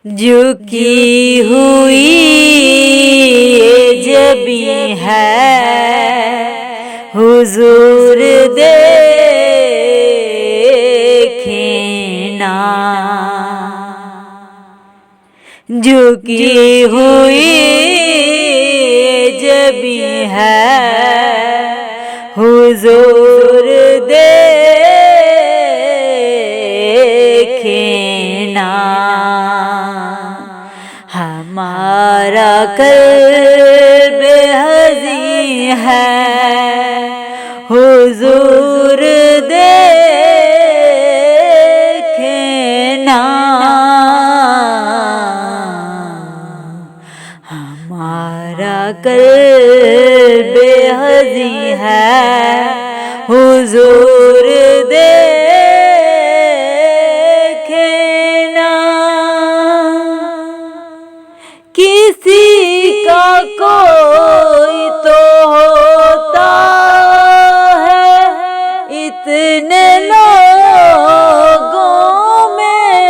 झुकी हुई जब है हुजूर देखे ना, झुकी हुई जब है हुजूर देखे ना। हमारा कल्ब हज़ीं है हुजूर देखे ना, हमारा कल्ब हज़ीं है हुजूर देखे ना। किसी का कोई तो होता है इतने लोगों में,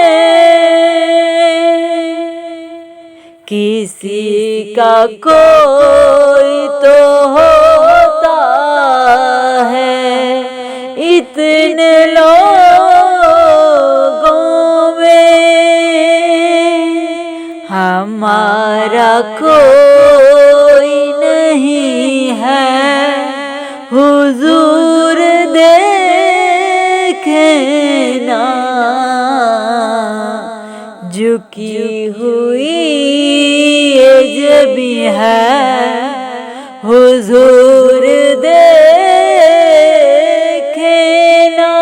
किसी का कोई तो होता है इतने लोगों में, हमारा कोई नहीं है हुजूर देखे ना। झुकी हुई जब है हुजूर देखे ना।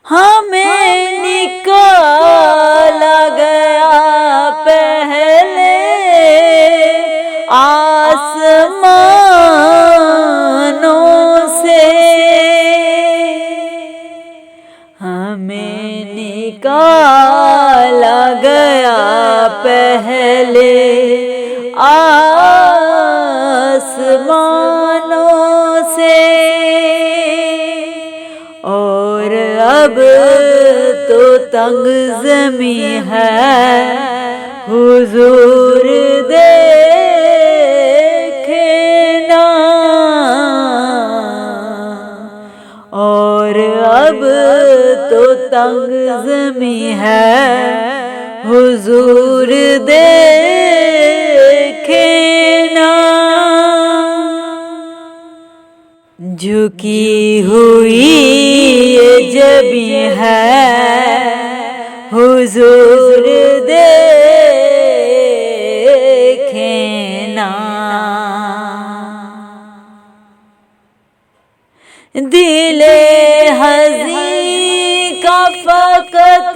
हमें निकाला गया पहले आसमानों से, हमें निकाला गया पहले आसमानों से, और अब तो तंग ज़मीं है हुजूर देखे ना, और अब तो तंग ज़मीं है हुजूर देखे ना। झुकी हुई जब है हुजूर देखे ना। दिले हज़ीं का फ़क़त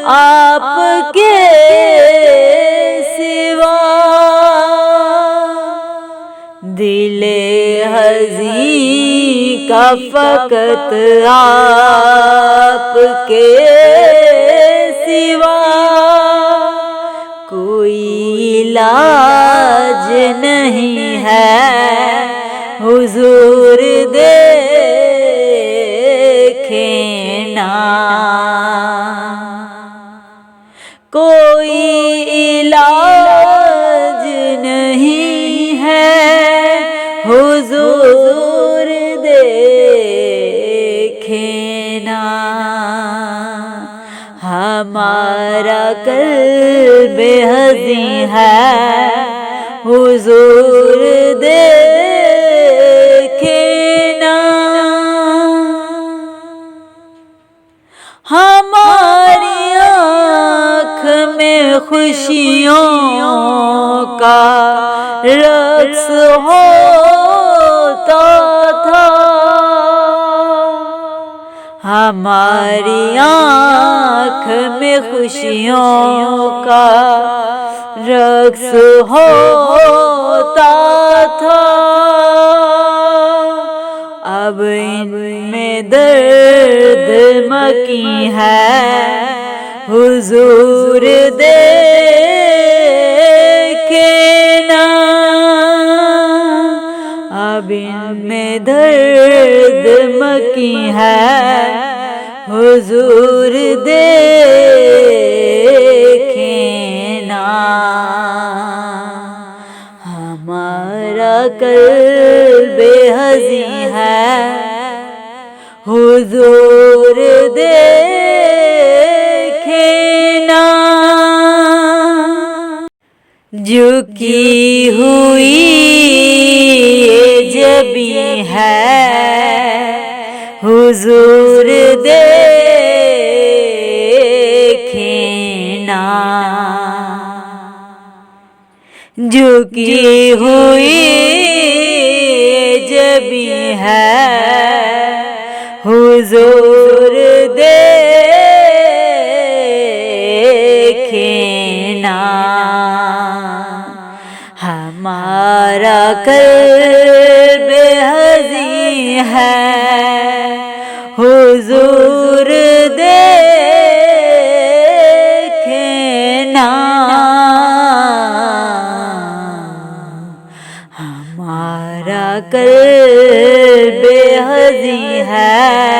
आपके सिवा, दिले हज़ीं का फ़क़त आपके सिवा कोई इलाज नहीं है हुजूर देखे ना। कोई इलाज नहीं है हुजूर देखे ना, हमारा कल्ब हज़ीं है हुजूर देखे ना। हमारी आँख में खुशियों का रक़्स होता था, हमारी आँख में खुशियों का रक़्स होता था। अब इनमें दर्द मकी है हुजूर देखे ना, अब इनमें दर्द मकी है हुजूर देखें ना, हमारा कल्बे हज़ी है हुजूर देखें ना। झुकी हुई जबी है हुजूर देखें ना, झुकी हुई जबी है हुजूर देखें ना, हमारा कल्बे हज़ी है हुजूर देखें ना, हमारा कल्बे हज़ी है